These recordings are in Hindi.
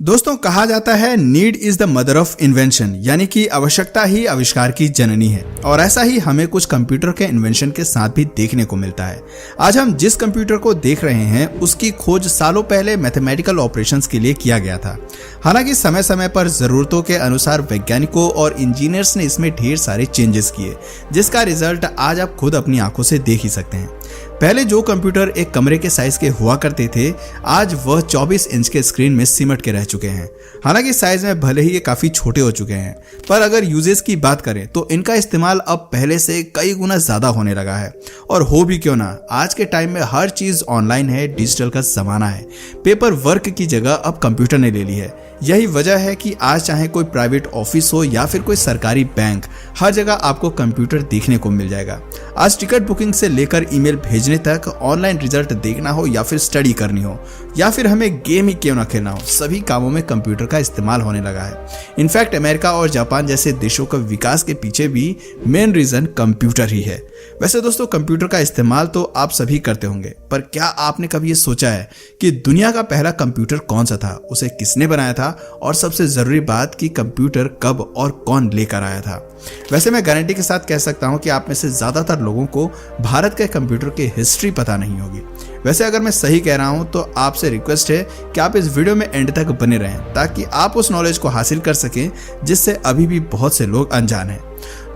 दोस्तों, कहा जाता है need is the mother of invention, यानी कि आवश्यकता ही आविष्कार की जननी है। और ऐसा ही हमें कुछ कंप्यूटर के इन्वेंशन के साथ भी देखने को मिलता है। आज हम जिस कंप्यूटर को देख रहे हैं उसकी खोज सालों पहले मैथमेटिकल ऑपरेशंस के लिए किया गया था। हालांकि समय समय पर जरूरतों के अनुसार वैज्ञानिकों और इंजीनियर्स ने इसमें ढेर सारे चेंजेस किए, जिसका रिजल्ट आज आप खुद अपनी आंखों से देख ही सकते हैं। पहले जो कंप्यूटर एक कमरे के साइज के हुआ करते थे, आज वह 24 इंच के स्क्रीन में सिमट के रह चुके हैं। हालांकि साइज में भले ही ये काफी छोटे हो चुके हैं, पर अगर यूजेस की बात करें तो इनका इस्तेमाल अब पहले से कई गुना ज्यादा होने लगा है। और हो भी क्यों ना, आज के टाइम में हर चीज ऑनलाइन है, डिजिटल का जमाना है। पेपर वर्क की जगह अब कंप्यूटर ने ले ली है। यही वजह है कि आज चाहे कोई प्राइवेट ऑफिस हो या फिर कोई सरकारी बैंक, हर जगह आपको कंप्यूटर देखने को मिल जाएगा। आज टिकट बुकिंग से लेकर ईमेल भेजने तक, ऑनलाइन रिजल्ट देखना हो या फिर स्टडी करनी हो या फिर हमें गेम ही क्यों ना खेलना हो, सभी कामों में कंप्यूटर का इस्तेमाल होने लगा है। इनफैक्ट अमेरिका और जापान जैसे देशों का विकास के पीछे भी मेन रीजन कंप्यूटर ही है। वैसे दोस्तों, कंप्यूटर का इस्तेमाल तो आप सभी करते होंगे, पर क्या आपने कभी ये सोचा है कि दुनिया का पहला कंप्यूटर कौन सा था, उसे किसने बनाया था, और सबसे जरूरी बात कि कंप्यूटर कब और कौन लेकर आया था। वैसे मैं गारंटी के साथ कह सकता हूं कि आप में से ज्यादातर लोगों को भारत के कंप्यूटर की हिस्ट्री पता नहीं होगी। वैसे अगर मैं सही कह रहा हूं तो आपसे रिक्वेस्ट है कि आप इस वीडियो में एंड तक बने रहें, ताकि आप उस नॉलेज को हासिल कर सकें जिससे अभी भी बहुत से लोग अनजान हैं।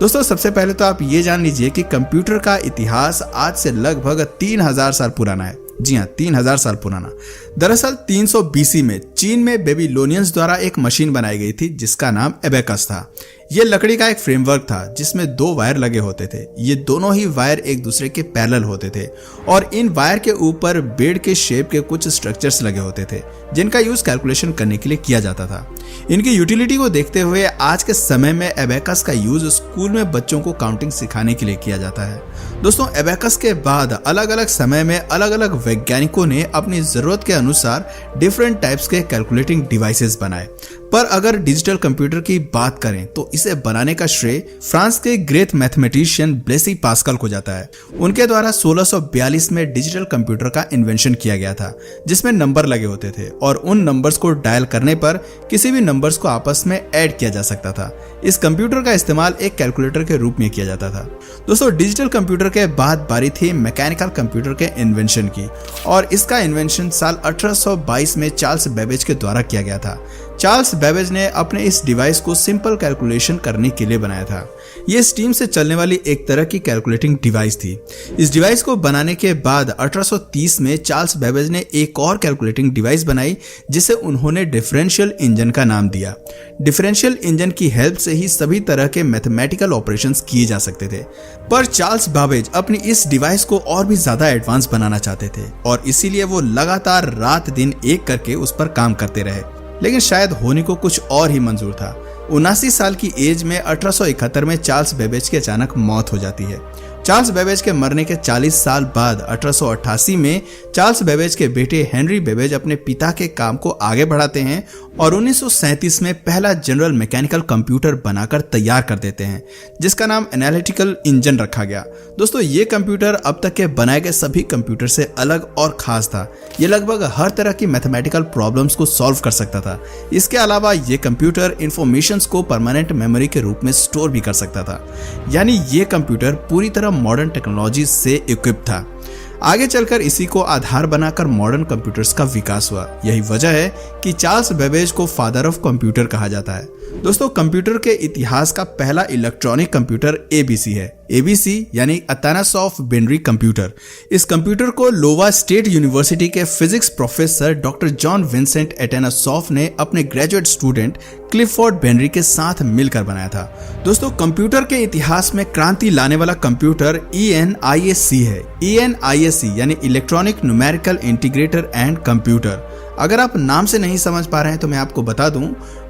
दोस्तों, सबसे पहले तो आप ये जान लीजिए कि कंप्यूटर का इतिहास आज से लगभग 3000 साल पुराना है। जी हाँ, 3000 साल पुराना। दरअसल 300 BC में चीन में बेबीलोनियंस द्वारा एक मशीन बनाई गई थी जिसका नाम एबेकस था। यह लकड़ी का एक फ्रेमवर्क था जिसमें 2 वायर लगे होते थे। ये दोनों ही वायर एक दूसरे के पैरेलल होते थे और इन वायर के ऊपर बेड के शेप के कुछ स्ट्रक्चर्स लगे होते थे जिनका यूज कैलकुलेशन करने के लिए किया जाता था। इनकी यूटिलिटी को देखते हुए आज के समय में एबेकस का यूज स्कूल में बच्चों को काउंटिंग सिखाने के लिए किया जाता है। दोस्तों, एबेकस के बाद अलग अलग समय में अलग अलग वैज्ञानिकों ने अपनी जरूरत के अनुसार डिफरेंट टाइप्स के कैलकुलेटिंग डिवाइसेस बनाए। पर अगर डिजिटल कंप्यूटर की बात करें तो इसे बनाने का श्रेय फ्रांस के ग्रेट मैथमेटिशियन ब्लेसी पास्कल को जाता है। उनके द्वारा 1642 में डिजिटल कंप्यूटर का इन्वेंशन किया गया था, जिसमें नंबर लगे होते थे और उन नंबर्स को डायल करने पर किसी भी नंबर्स को आपस में ऐड किया जा सकता था। इस कंप्यूटर का इस्तेमाल एक कैलकुलेटर के रूप में किया जाता था। दोस्तों, डिजिटल कंप्यूटर के बाद बारी थी मैकेनिकल कंप्यूटर के इन्वेंशन की, और इसका इन्वेंशन साल 1822 में चार्ल्स बेबेज के द्वारा किया गया था। चार्ल्स बेबेज ने अपने इस डिवाइस को सिंपल कैलकुलेशन करने के लिए बनाया था। ये स्टीम से चलने वाली एक तरह की कैलकुलेटिंग डिवाइस थी। इस डिवाइस को बनाने के बाद 1830 में चार्ल्स बेबेज ने एक और कैलकुलेटिंग डिवाइस बनाई जिसे उन्होंने डिफरेंशियल इंजन का नाम दिया। डिफरेंशियल इंजन की हेल्प से ही सभी तरह के मैथमेटिकल ऑपरेशंस किए जा सकते थे। पर चार्ल्स बेबेज अपनी इस डिवाइस को और भी ज्यादा एडवांस बनाना चाहते थे और इसीलिए वो लगातार रात दिन एक करके उस पर काम करते रहे, लेकिन शायद होने को कुछ और ही मंजूर था। 79 साल की एज में 1871 में चार्ल्स बेबेज की अचानक मौत हो जाती है। चार्ल्स बेबेज के मरने के 40 साल बाद 1888 में चार्ल्स बेबेज के बेटे हेनरी बेबेज अपने पिता के काम को आगे बढ़ाते हैं और 1937 में पहला जनरल मैकेनिकल कंप्यूटर बनाकर तैयार कर देते हैं, जिसका नाम एनालिटिकल इंजन रखा गया। दोस्तों, ये कंप्यूटर अब तक के बनाए गए सभी कंप्यूटर से अलग और खास था। ये लगभग हर तरह की मैथमेटिकल प्रॉब्लम्स को सॉल्व कर सकता था। इसके अलावा ये कंप्यूटर इंफॉर्मेशंस को परमानेंट मेमोरी के रूप में स्टोर भी कर सकता था। यानी ये कंप्यूटर पूरी तरह मॉडर्न टेक्नोलॉजी से इक्विप था। आगे चलकर इसी को आधार बनाकर मॉडर्न कंप्यूटर्स का विकास हुआ। यही वजह है कि चार्ल्स बेबेज को फादर ऑफ कंप्यूटर कहा जाता है। दोस्तों, कंप्यूटर के इतिहास का पहला इलेक्ट्रॉनिक कंप्यूटर एबीसी है। एबीसी यानी अतानास ऑफ बेनरी कंप्यूटर। इस कंप्यूटर को लोवा स्टेट यूनिवर्सिटी के physics professor doctor John Vincent Atanasoff ने अपने ग्रेजुएट स्टूडेंट क्लिफोर्ड बेनरी के साथ मिलकर बनाया था। दोस्तों, कंप्यूटर के इतिहास में क्रांति लाने वाला कंप्यूटर ENIAC है। ENIAC यानी electronic numerical integrator and computer. अगर आप नाम से नहीं समझ पा रहे हैं तो मैं आपको बता दूं,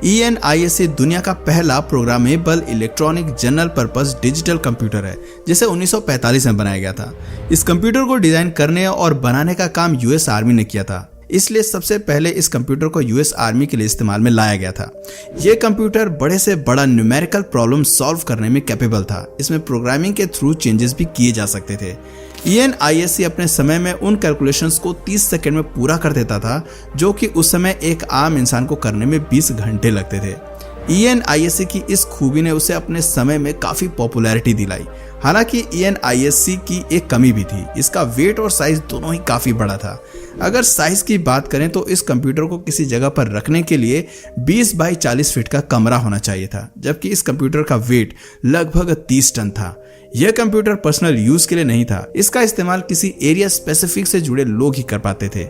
ENIAC दुनिया का पहला programmable electronic general purpose digital computer है, जिसे 1945 में बनाया गया था। इस कंप्यूटर को डिजाइन करने और बनाने का काम US आर्मी ने किया था। इसलिए सबसे पहले इस कंप्यूटर को यूएस आर्मी के लिए इस्तेमाल में लाया गया था। यह कंप्यूटर बड़े से बड़ा न्यूमेरिकल प्रॉब्लम सॉल्व करने में कैपेबल था। इसमें प्रोग्रामिंग के थ्रू चेंजेस भी किए जा सकते थे। ENISC अपने समय में उन कैलकुलेशंस को 30 सेकंड में पूरा कर देता था, जो कि उस समय एक आम इंसान को करने में 20 घंटे लगते थे। ENISC की इस खूबी ने उसे अपने समय में काफी पॉपुलैरिटी दिलाई। हालांकि ENISC की एक कमी भी थी, इसका वेट और साइज दोनों ही काफी बड़ा था। अगर साइज की बात करें तो इस कंप्यूटर को किसी जगह पर रखने के लिए 20 बाई 40 फीट का कमरा होना चाहिए था, जबकि इस कंप्यूटर का वेट लगभग 30 टन था। यह कंप्यूटर पर्सनल यूज के लिए नहीं था, इसका इस्तेमाल किसी एरिया स्पेसिफिक से जुड़े लोग ही कर पाते थे।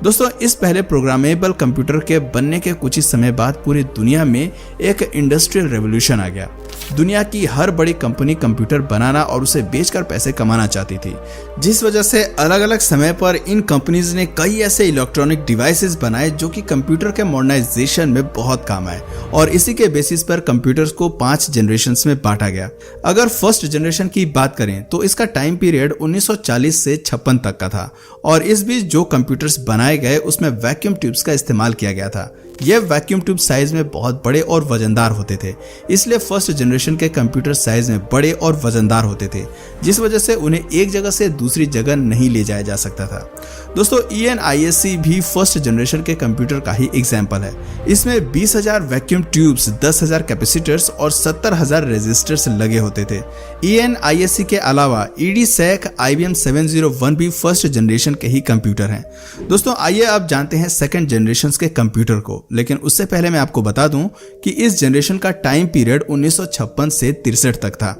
दोस्तों, इस पहले प्रोग्रामेबल कंप्यूटर के बनने के कुछ ही समय बाद पूरी दुनिया में एक इंडस्ट्रियल रेवोल्यूशन आ गया। दुनिया की हर बड़ी कंपनी कंप्यूटर बनाना और उसे बेचकर पैसे कमाना चाहती थी, जिस वजह से अलग अलग समय पर इन कंपनीज ने कई ऐसे इलेक्ट्रॉनिक डिवाइसेस बनाए जो कि कंप्यूटर के मॉडर्नाइजेशन में बहुत काम आए, और इसी के बेसिस पर कंप्यूटर्स को 5 जनरेशंस में बांटा गया। अगर फर्स्ट जनरेशन की बात करें तो इसका टाइम पीरियड 1940 से 56 तक का था, और इस बीच जो कंप्यूटर्स बनाए गए उसमें वैक्यूम ट्यूब्स का इस्तेमाल किया गया था। ये वैक्यूम ट्यूब साइज में बहुत बड़े और वजनदार होते थे, इसलिए फर्स्ट जनरेशन के कंप्यूटर साइज में बड़े और वजनदार होते थे, जिस वजह से उन्हें एक जगह से दूसरी जगह नहीं ले जाया जा सकता था। दोस्तों, ENISC भी फर्स्ट जनरेशन के कंप्यूटर का ही एग्जाम्पल है। इसमें 20,000 वैक्यूम ट्यूब्स, 10,000 कैपेसिटर्स और 70,000 रेजिस्टर्स लगे होते थे। ENISC के अलावा EDSAC, IBM 701 भी फर्स्ट जनरेशन के ही कंप्यूटर हैं। दोस्तों, आइए अब जानते हैं सेकंड जनरेशन के कंप्यूटर को, लेकिन उससे पहले मैं आपको बता दूं कि इस जनरेशन का टाइम पीरियड 1956 से 63 तक था।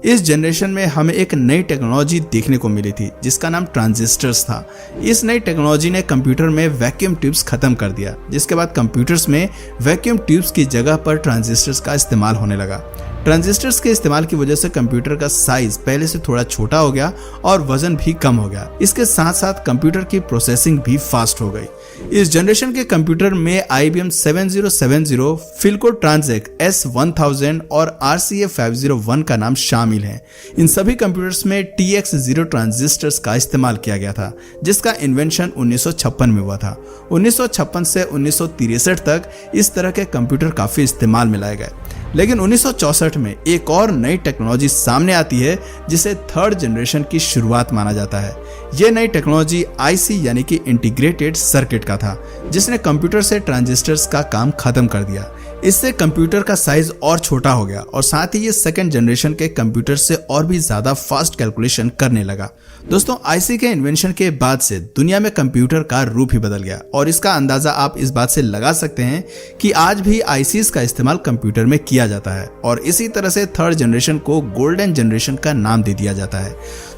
इस जनरेशन में हमें एक नई टेक्नोलॉजी देखने को मिली थी जिसका नाम ट्रांजिस्टर्स था। इस नई टेक्नोलॉजी ने कंप्यूटर में वैक्यूम ट्यूब्स खत्म कर दिया, जिसके बाद कंप्यूटर्स में वैक्यूम ट्यूब्स की जगह पर ट्रांजिस्टर्स का इस्तेमाल होने लगा। ट्रांजिस्टर्स के इस्तेमाल की वजह से कंप्यूटर का साइज पहले से थोड़ा छोटा हो गया और वजन भी कम हो गया। इसके साथ साथ कंप्यूटर की प्रोसेसिंग भी फास्ट हो गई। इस जनरेशन के कंप्यूटर में IBM 7070, फिल्को ट्रांजेक S1000 और RCA 501 का नाम शामिल है। इन सभी कंप्यूटर्स में TX0 ट्रांजिस्टर्स का इस्तेमाल किया गया था, जिसका इन्वेंशन 1956 में हुआ था। 1956 से 1963 तक इस तरह के कंप्यूटर काफी इस्तेमाल में लाए गए, लेकिन 1964 में एक और नई टेक्नोलॉजी सामने आती है जिसे थर्ड जनरेशन की शुरुआत माना जाता है। यह नई टेक्नोलॉजी IC यानी कि इंटीग्रेटेड सर्किट का था, जिसने कंप्यूटर से ट्रांजिस्टर्स का काम खत्म कर दिया। इससे कंप्यूटर का साइज और छोटा हो गया और साथ ही ये सेकंड जनरेशन के कंप्यूटर से और भी ज्यादा फास्ट कैलकुलेशन करने लगा। दोस्तों, IC के इन्वेंशन के बाद से दुनिया में कंप्यूटर का रूप ही बदल गया, और इसका अंदाजा आप इस बात से लगा सकते हैं कि आज भी ICs का इस्तेमाल कंप्यूटर में किया जाता है, और इसी तरह से थर्ड जनरेशन को गोल्डन जनरेशन का नाम दे दिया जाता है।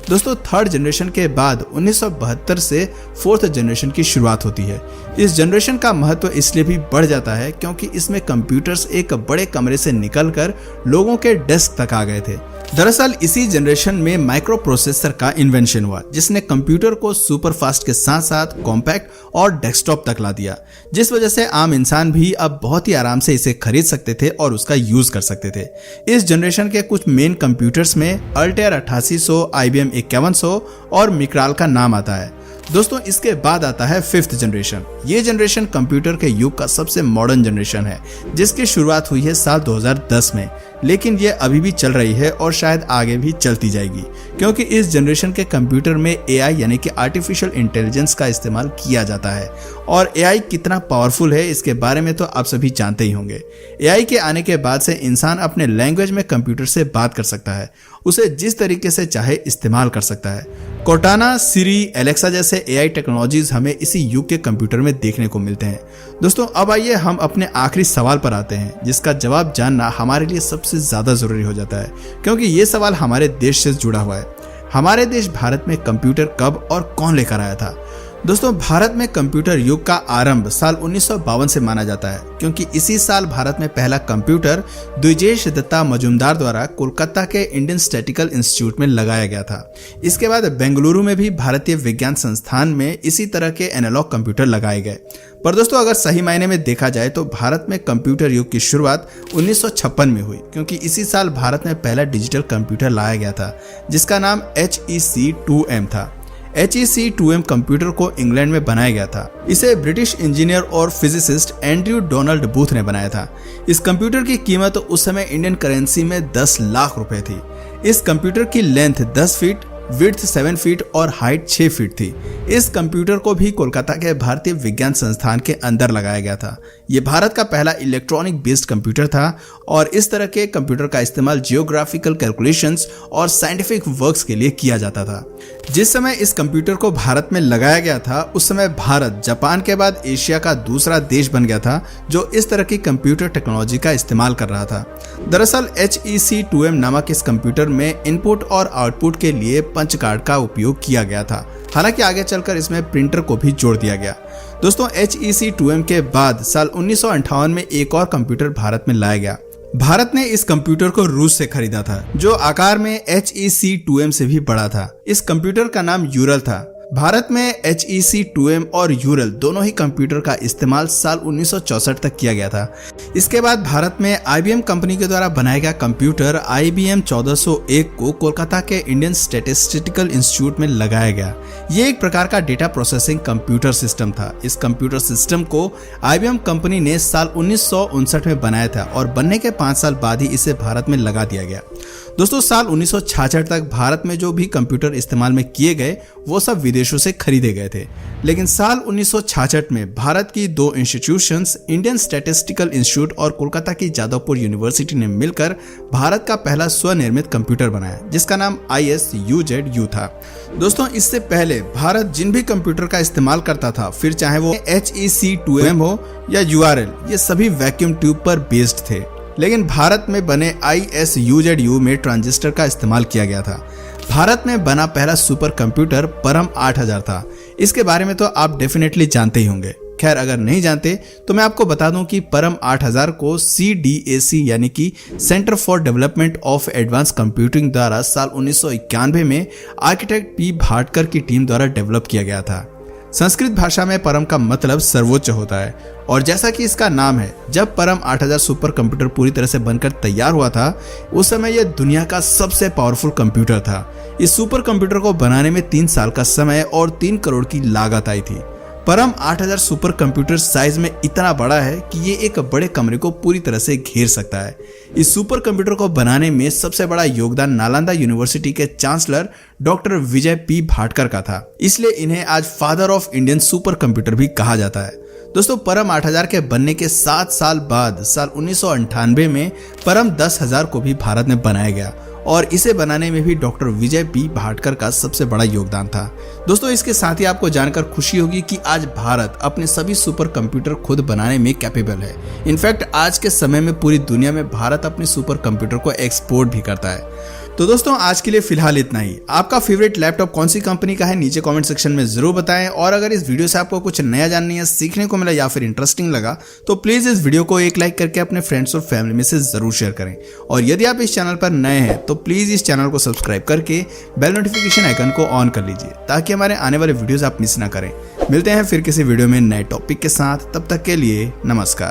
दोस्तों, थर्ड जनरेशन के बाद 1972 से फोर्थ जनरेशन की शुरुआत होती है। इस जनरेशन का महत्व इसलिए भी बढ़ जाता है क्योंकि इसमें कंप्यूटर्स एक बड़े कमरे से निकलकर लोगों के डेस्क तक आ गए थे। दरअसल इसी जनरेशन में माइक्रो प्रोसेसर का इन्वेंशन हुआ, जिसने कंप्यूटर को सुपर फास्ट के साथ साथ कॉम्पैक्ट और डेस्कटॉप तक ला दिया, जिस वजह से आम इंसान भी अब बहुत ही आराम से इसे खरीद सकते थे और उसका यूज कर सकते थे। इस जनरेशन के कुछ मेन कंप्यूटर्स में अल्टेयर 8800, IBM 5100 और मिक्राल का नाम आता है। दोस्तों, इसके बाद आता है फिफ्थ जनरेशन। ये जनरेशन कंप्यूटर के युग का सबसे मॉडर्न जनरेशन है, जिसकी शुरुआत हुई है साल 2010 में, लेकिन ये अभी भी चल रही है और शायद आगे भी चलती जाएगी, क्योंकि इस जनरेशन के कंप्यूटर में AI यानी कि आर्टिफिशियल इंटेलिजेंस का इस्तेमाल किया जाता है। और AI कितना पावरफुल है इसके बारे में तो आप सभी जानते ही होंगे। AI के आने के बाद से इंसान अपने लैंग्वेज में कंप्यूटर से बात कर सकता है, उसे जिस तरीके से चाहे इस्तेमाल कर सकता है। कोर्टाना, सिरी, एलेक्सा जैसे AI टेक्नोलॉजीज हमें इसी युग के कंप्यूटर में देखने को मिलते हैं। दोस्तों, अब आइए हम अपने आखिरी सवाल पर आते हैं, जिसका जवाब जानना हमारे लिए सबसे ज्यादा जरूरी हो जाता है, क्योंकि ये सवाल हमारे देश से जुड़ा हुआ है। हमारे देश भारत में कंप्यूटर कब और कौन लेकर आया था? दोस्तों, भारत में कंप्यूटर युग का आरंभ साल 1952 से माना जाता है, क्योंकि इसी साल भारत में पहला कंप्यूटर द्विजेश दत्ता मजूमदार द्वारा कोलकाता के इंडियन स्टैटिकल इंस्टीट्यूट में लगाया गया था। इसके बाद बेंगलुरु में भी भारतीय विज्ञान संस्थान में इसी तरह के एनालॉग कंप्यूटर लगाए गए। पर दोस्तों, अगर सही मायने में देखा जाए तो भारत में कंप्यूटर युग की शुरुआत 1956 में हुई, क्योंकि इसी साल भारत में पहला डिजिटल कंप्यूटर लाया गया था, जिसका नाम HEC 2M था। HEC2M कंप्यूटर को इंग्लैंड में बनाया गया था। इसे ब्रिटिश इंजीनियर और फिजिसिस्ट एंड्रयू डोनाल्ड बूथ ने बनाया था। इस कंप्यूटर की कीमत उस समय इंडियन करेंसी में 10 लाख रुपए थी। इस कंप्यूटर की लेंथ 10 फीट, विड्थ 7 फीट और हाइट 6 फीट थी। इस कंप्यूटर को भी कोलकाता के भारतीय विज्ञान संस्थान के अंदर लगाया गया था। ये भारत का पहला इलेक्ट्रॉनिक बेस्ड कंप्यूटर था और इस तरह के कंप्यूटर का इस्तेमाल जियोग्राफिकल कैलकुलेशंस और साइंटिफिक वर्क्स के लिए किया जाता था। जिस समय इस कंप्यूटर को भारत में लगाया गया था, उस समय भारत जापान के बाद एशिया का दूसरा देश बन गया था जो इस तरह की कंप्यूटर टेक्नोलॉजी का इस्तेमाल कर रहा था। दरअसल HEC2M नामक इस कंप्यूटर में इनपुट और आउटपुट के लिए पंच कार्ड का उपयोग किया गया था। हालांकि आगे चलकर इसमें प्रिंटर को भी जोड़ दिया गया। दोस्तों, HEC2M के बाद साल 1958 में एक और कंप्यूटर भारत में लाया गया। भारत ने इस कंप्यूटर को रूस से खरीदा था, जो आकार में HEC2M से भी बड़ा था। इस कंप्यूटर का नाम यूरल था। भारत में HEC2M और यूरल दोनों ही कंप्यूटर का इस्तेमाल साल 1964 तक किया गया था। इसके बाद भारत में IBM कंपनी के द्वारा बनाया गया कंप्यूटर IBM 1401 को कोलकाता के इंडियन स्टैटिस्टिकल इंस्टीट्यूट में लगाया गया। ये एक प्रकार का डेटा प्रोसेसिंग कंप्यूटर सिस्टम था। इस कंप्यूटर सिस्टम को IBM कंपनी ने साल 1959 में बनाया था और बनने के 5 साल बाद ही इसे भारत में लगा दिया गया। दोस्तों, साल 1966 तक भारत में जो भी कंप्यूटर इस्तेमाल में किए गए वो सब विदेशों से खरीदे गए थे। लेकिन साल 1966 में भारत की 2 इंस्टीट्यूशंस, इंडियन स्टैटिस्टिकल इंस्टीट्यूट और कोलकाता की जादवपुर यूनिवर्सिटी ने मिलकर भारत का पहला स्वनिर्मित कंप्यूटर बनाया, जिसका नाम ISUZU था। दोस्तों, इससे पहले भारत जिन भी कंप्यूटर का इस्तेमाल करता था, फिर चाहे वो HEC2M हो या URL, ये सभी वैक्यूम ट्यूब पर बेस्ड थे। लेकिन भारत में बने ISUZU में ट्रांजिस्टर का इस्तेमाल किया गया था। भारत में बना पहला सुपर कंप्यूटर परम 8000 था। इसके बारे में तो आप डेफिनेटली जानते ही होंगे। खैर, अगर नहीं जानते तो मैं आपको बता दूं कि परम 8000 को CDAC यानी कि centre for development of advance computing द्वारा साल 1991 में आर्किटेक्ट P भाटकर की टीम द्वारा डेवलप किया गया था। संस्कृत भाषा में परम का मतलब सर्वोच्च होता है और जैसा कि इसका नाम है, जब परम 8000 सुपर कंप्यूटर पूरी तरह से बनकर तैयार हुआ था, उस समय यह दुनिया का सबसे पावरफुल कंप्यूटर था। इस सुपर कंप्यूटर को बनाने में 3 साल का समय और 3 करोड़ की लागत आई थी। परम 8000 सुपर कंप्यूटर साइज में इतना बड़ा है कि ये एक बड़े कमरे को पूरी तरह से घेर सकता है। इस सुपर कंप्यूटर को बनाने में सबसे बड़ा योगदान नालंदा यूनिवर्सिटी के चांसलर डॉक्टर विजय P भाटकर का था। इसलिए इन्हें आज father of Indian super computer भी कहा जाता है। दोस्तों, परम 8000 के बनने के 7 साल बाद साल 1998 में परम 10000 को भी भारत में बनाया गया और इसे बनाने में भी डॉक्टर विजय P भाटकर का सबसे बड़ा योगदान था। दोस्तों, इसके साथ ही आपको जानकर खुशी होगी कि आज भारत अपने सभी सुपर कंप्यूटर खुद बनाने में कैपेबल है। इनफैक्ट आज के समय में पूरी दुनिया में भारत अपने सुपर कंप्यूटर को एक्सपोर्ट भी करता है। तो दोस्तों, आज के लिए फिलहाल इतना ही। आपका फेवरेट लैपटॉप कौन सी कंपनी का है, नीचे कमेंट सेक्शन में जरूर बताएं। और अगर इस वीडियो से आपको कुछ नया जानने या सीखने को मिला या फिर इंटरेस्टिंग लगा तो प्लीज इस वीडियो को एक लाइक करके अपने फ्रेंड्स और फैमिली में से जरूर शेयर करें। और यदि आप इस चैनल पर नए हैं तो प्लीज इस चैनल को सब्सक्राइब करके बेल नोटिफिकेशन आइकन को ऑन कर लीजिए ताकि हमारे आने वाले वीडियोस आप मिस ना करें। मिलते हैं फिर किसी वीडियो में नए टॉपिक के साथ। तब तक के लिए नमस्कार।